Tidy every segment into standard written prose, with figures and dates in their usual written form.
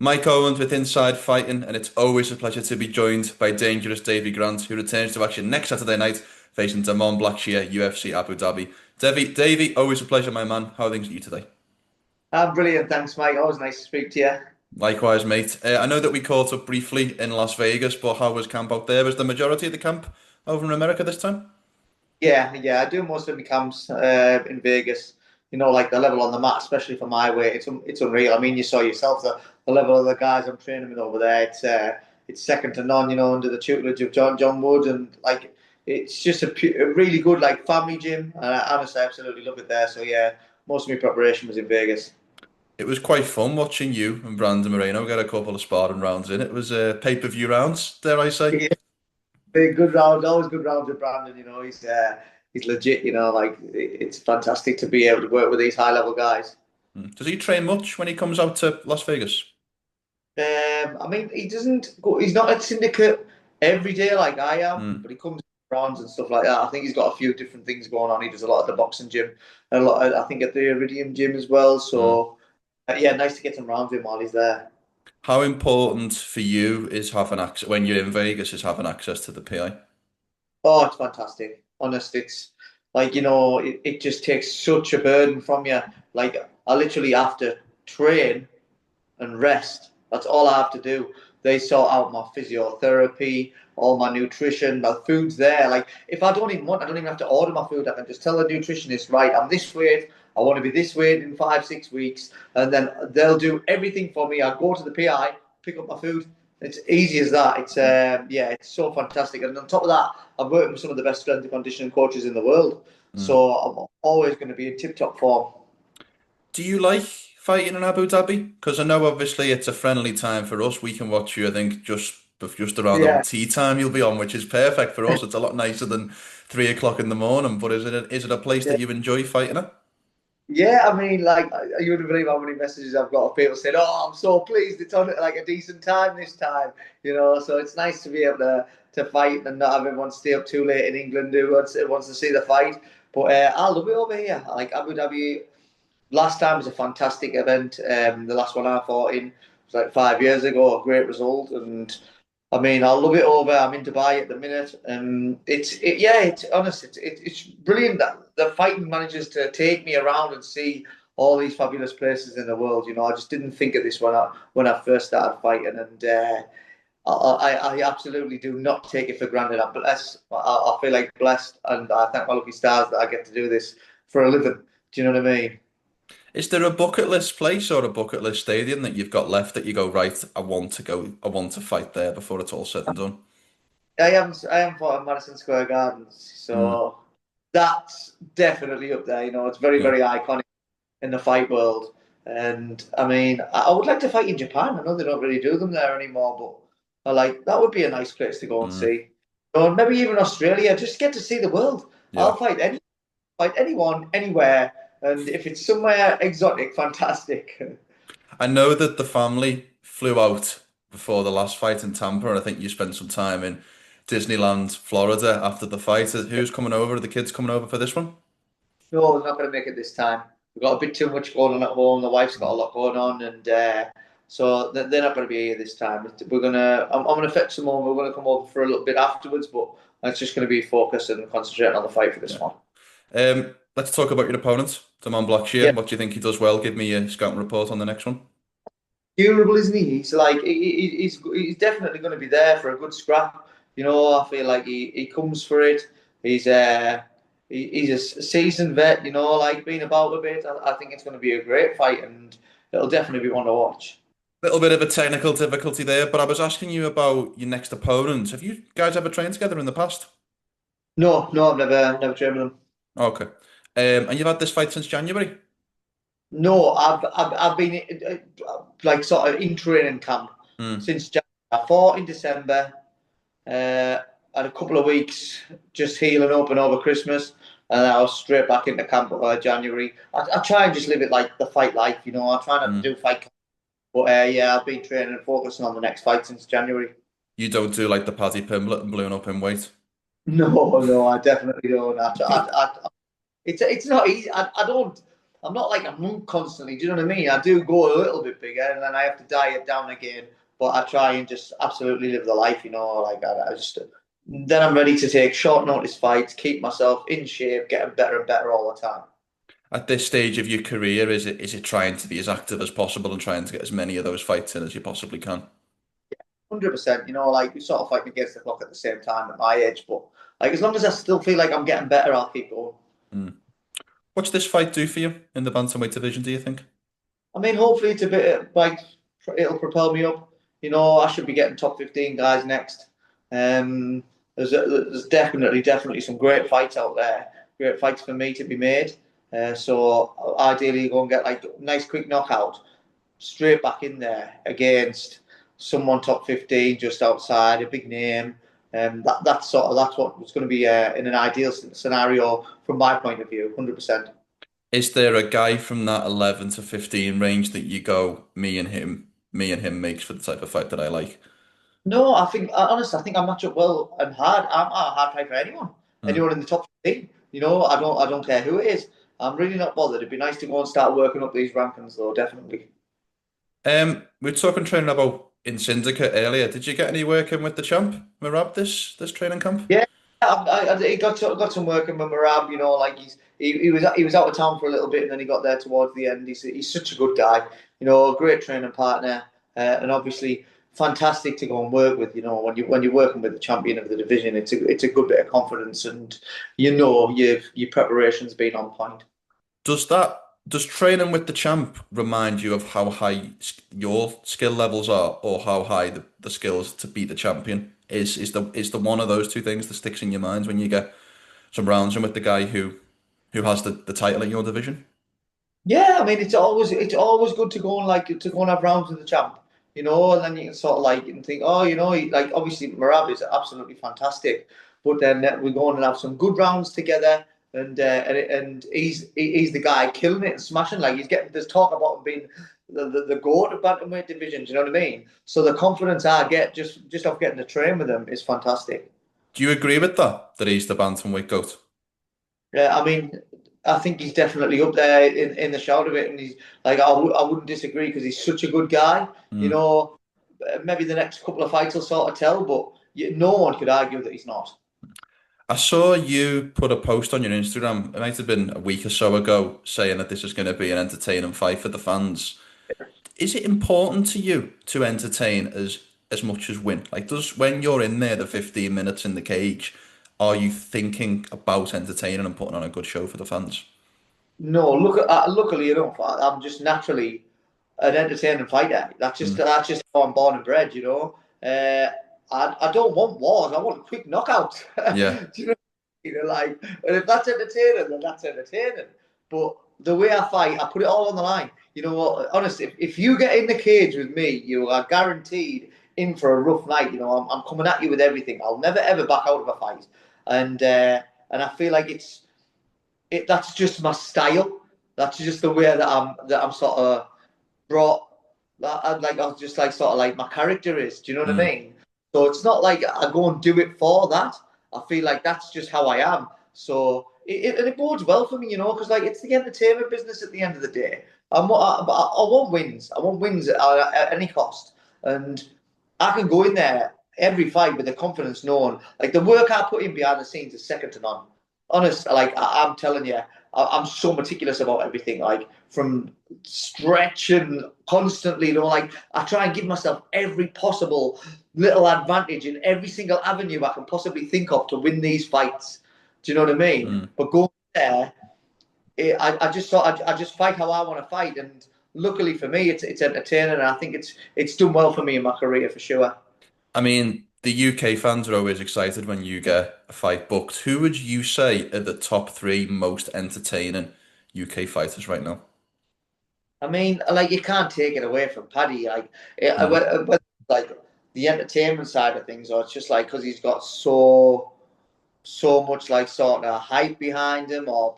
Mike Owens with Inside Fighting, and it's always a pleasure to be joined by dangerous Davey Grant, who returns to action next Saturday night, facing Da'Mon Blackshear, UFC Abu Dhabi. Davey, always a pleasure, my man. How are things with you today? I'm brilliant, thanks, mate. Always nice to speak to you. Likewise, mate. I know that we caught up briefly in Las Vegas, but how was camp out there? Was the majority of the camp over in America this time? Yeah. I do most of my camps in Vegas. Like the level on the mat, especially for my weight, it's unreal. I mean, you saw yourself the level of the guys I'm training with over there. It's second to none. Under the tutelage of John Wood, and like it's just a really good like family gym. And I honestly absolutely love it there. So yeah, most of my preparation was in Vegas. It was quite fun watching you and Brandon Marino get a couple of sparring rounds in. It was pay-per-view rounds, dare I say. Yeah, big good round, always good rounds with Brandon. He's legit. Like it's fantastic to be able to work with these high level guys. Does he train much when he comes out to Las Vegas? I mean, he doesn't go. He's not at syndicate every day like I am, Hmm. but he comes to rounds and stuff like that. I think he's got a few different things going on. He does a lot at the boxing gym and a lot, I think, at the Iridium gym as well. Hmm. So yeah, nice to get some rounds with him while he's there. How important for you is having access when you're in Vegas is having access to the PI? Oh, it's fantastic. Honest, it's like it just takes such a burden from you. Like I literally have to train and rest. That's all I have to do. They sort out my physiotherapy, all my nutrition, my food's there. Like if I don't even want, I don't even have to order my food. I can just tell the nutritionist, right, I'm this weight. I want to be this weight in 5, 6 weeks, and then they'll do everything for me. I go to the PI, pick up my food. It's easy as that. Yeah, it's so fantastic. And on top of that, I've worked with some of the best strength and conditioning coaches in the world, Mm. so I'm always going to be in tip-top form. Do you like fighting in Abu Dhabi? Because I know obviously it's a friendly time for us. We can watch you, I think, just around the Yeah. tea time you'll be on, which is perfect for us. It's a lot nicer than 3 o'clock in the morning. But is it a place that you enjoy fighting at? Yeah, I mean, like, you wouldn't believe how many messages I've got of people saying, "Oh, I'm so pleased it's on at like a decent time this time." So it's nice to be able to fight and not have everyone stay up too late in England who wants to see the fight. But I love it over here. Like Abu Dhabi, last time was a fantastic event. The last one I fought in was like 5 years ago, a great result, and I mean, I love it over. I'm in Dubai at the minute, and yeah, it's honest. It's brilliant that the fighting manages to take me around and see all these fabulous places in the world. I just didn't think of this when I first started fighting, and I absolutely do not take it for granted. I'm blessed. I feel like blessed, and I thank my lucky stars that I get to do this for a living. Do you know what I mean? Is there a bucket list place or a bucket list stadium that you've got left that you go, right, I want to fight there before it's all said and done? I haven't fought at Madison Square Gardens, Mm. so that's definitely up there. It's very, Yeah. very iconic in the fight world. And I mean, I would like to fight in Japan. I know they don't really do them there anymore, but that would be a nice place to go and Mm. see. Or maybe even Australia, just get to see the world. Yeah. I'll fight anyone, anywhere, and if it's somewhere exotic, fantastic. I know that the family flew out before the last fight in Tampa, and I think you spent some time in Disneyland, Florida after the fight. Who's coming over? Are the kids coming over for this one? No, we're not going to make it this time. We've got a bit too much going on at home. The wife's got a lot going on, and so they're not going to be here this time. I'm going to fetch them over. We're going to come over for a little bit afterwards, but it's just going to be focused and concentrating on the fight for this Yeah. one. Let's talk about your opponent, Da'Mon Yeah, Blackshear. What do you think he does well? Give me a scouting report on the next one. durable, isn't he? He's like he's definitely going to be there for a good scrap. I feel like he comes for it. He's he's a seasoned vet. Like being about a bit. I think it's going to be a great fight, and it'll definitely be one to watch. Little bit of a technical difficulty there, but I was asking you about your next opponent. Have you guys ever trained together in the past? No, no, I've never trained with him. Okay. And you've had this fight since January? No, I've been like sort of in training camp Hmm. since January. I fought in December. Had a couple of weeks just healing up and over Christmas, and I was straight back into camp January. I try and just live it like the fight life. I try not Hmm. to do fight, camp, but yeah, I've been training and focusing on the next fight since January. You don't do like the Paddy Pimblett and balloon up in weight? No, no, I definitely don't. It's not easy. I don't. I'm not like a monk constantly. Do you know what I mean? I do go a little bit bigger, and then I have to diet down again. But I try and just absolutely live the life, like I just. Then I'm ready to take short notice fights, keep myself in shape, getting better and better all the time. At this stage of your career, is it trying to be as active as possible and trying to get as many of those fights in as you possibly can? 100%. Like we sort of fighting against the clock at the same time at my age, but like as long as I still feel like I'm getting better, I'll keep going. Mm. What's this fight do for you in the bantamweight division, do you think? I mean, hopefully it's a bit like it'll propel me up. I should be getting top 15 guys next. There's definitely some great fights out there. Great fights for me to be made. So ideally, go and get like a nice quick knockout straight back in there against someone top 15 just outside a big name. That's what it's going to be in an ideal scenario from my point of view, 100%. Is there a guy from that 11 to 15 range that you go, me and him makes for the type of fight that I like? No, honestly, I think I match up well and hard. I'm a hard fight for anyone, Hmm. anyone in the top 15. I don't care who it is. I'm really not bothered. It'd be nice to go and start working up these rankings, though. Definitely. We were talking training about in Syndicate earlier. Did you get any work in with the champ, Merab, this training camp? Yeah, he got some work in with Merab. Like he was out of town for a little bit, and then he got there towards the end. He's such a good guy. A great training partner, and obviously fantastic to go and work with. When you're working with the champion of the division, it's a good bit of confidence, and your preparation's been on point. Does training with the champ remind you of how high your skill levels are, or how high the skills to beat the champion is the one of those two things that sticks in your mind when you get some rounds in with the guy who has the title in your division? Yeah, I mean it's always good to go and have rounds with the champ, and then you can sort of like and think, oh, like obviously Merab is absolutely fantastic, but then we're going to have some good rounds together, and he's the guy killing it and smashing. Like he's getting there's talk about him being the goat of bantamweight division. Do you know what I mean? So the confidence I get just off getting to train with him is fantastic. Do you agree with that? That he's the bantamweight goat? Yeah, I mean, I think he's definitely up there in the shout of it, and he's like I wouldn't disagree because he's such a good guy. Mm. Maybe the next couple of fights will sort of tell, but no one could argue that he's not. I saw you put a post on your Instagram, it might have been a week or so ago, saying that this is going to be an entertaining fight for the fans. Is it important to you to entertain as much as win? Like, does when you're in there, the 15 minutes in the cage, are you thinking about entertaining and putting on a good show for the fans? No, luckily enough, I'm just naturally an entertaining fighter. Mm. That's just how I'm born and bred. I don't want wars. I want quick knockouts. Yeah. Do you know? Like, and if that's entertaining, then that's entertaining. But the way I fight, I put it all on the line. You know what? Honestly, if you get in the cage with me, you are guaranteed in for a rough night. I'm coming at you with everything. I'll never ever back out of a fight, and I feel like that's just my style. That's just the way that I'm sort of brought. I'm just like sort of like my character is. Do you know what I Mm. mean? So it's not like I go and do it for that. I feel like that's just how I am. So it bodes well for me, because like it's the entertainment business at the end of the day. I want wins. I want wins at any cost, and I can go in there every fight with the confidence knowing like the work I put in behind the scenes is second to none. Honest, like I'm telling you, I'm so meticulous about everything. Like from stretching constantly, like I try and give myself every possible little advantage in every single avenue I can possibly think of to win these fights. Do you know what I mean? Mm. But going there, I just fight how I want to fight, and luckily for me, it's entertaining, and I think it's done well for me in my career for sure. I mean, the UK fans are always excited when you get a fight booked. Who would you say are the top three most entertaining UK fighters right now? I mean, like you can't take it away from Paddy. Like, Mm. whether like the entertainment side of things, or it's just like because he's got so much like sort of hype behind him, or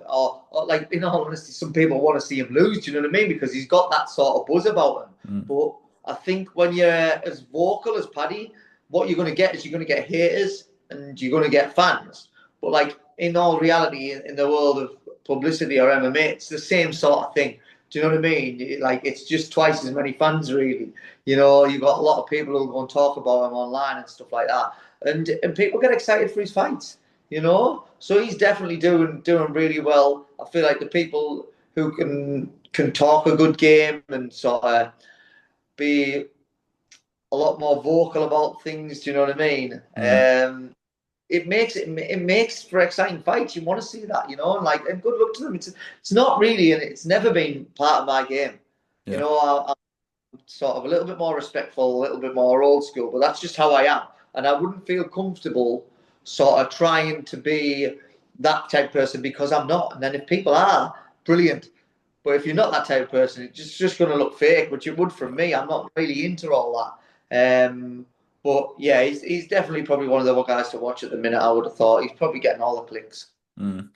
like in all honesty, some people want to see him lose. Do you know what I mean? Because he's got that sort of buzz about him. Mm. But I think when you're as vocal as Paddy, what you're going to get is you're going to get haters and you're going to get fans. But like in all reality, in the world of publicity or MMA. It's the same sort of thing. Do you know what I mean? Like, it's just twice as many fans, really. You know, you've got a lot of people who go and talk about him online and stuff like that, and people get excited for his fights. You know, so he's definitely doing really well. I feel like the people who can talk a good game and sort of be a lot more vocal about things. Do you know what I mean? Mm. It makes for exciting fights. You want to see that, you know, and good luck to them. It's not really, and it's never been part of my game. You Yeah. know, I'm sort of a little bit more respectful, a little bit more old school, but that's just how I am, and I wouldn't feel comfortable sort of trying to be that type of person because I'm not. And then if people are, brilliant. But if you're not that type of person, it's just going to look fake, which it would from me. I'm not really into all that. But yeah, he's definitely probably one of the guys to watch at the minute. I would have thought he's probably getting all the clicks. Mm.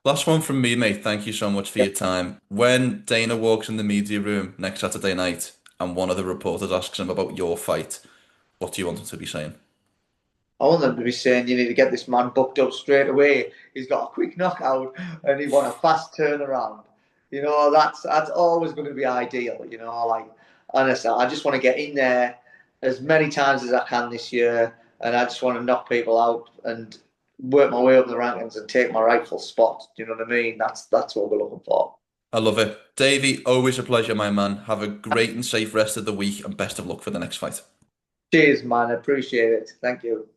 Last one from me, mate. Thank you so much for your time. When Dana walks in the media room next Saturday night and one of the reporters asks him about your fight, what do you want him to be saying? I want them to be saying you need to get this man booked up straight away. He's got a quick knockout and he want a fast turnaround. You know, that's always going to be ideal. You know, like honestly, I just want to get in there as many times as I can this year, and I just want to knock people out and work my way up the rankings and take my rightful spot. Do you know what I mean? That's what we're looking for. I love it. Davey, always a pleasure, my man. Have a great and safe rest of the week and best of luck for the next fight. Cheers, man. I appreciate it. Thank you.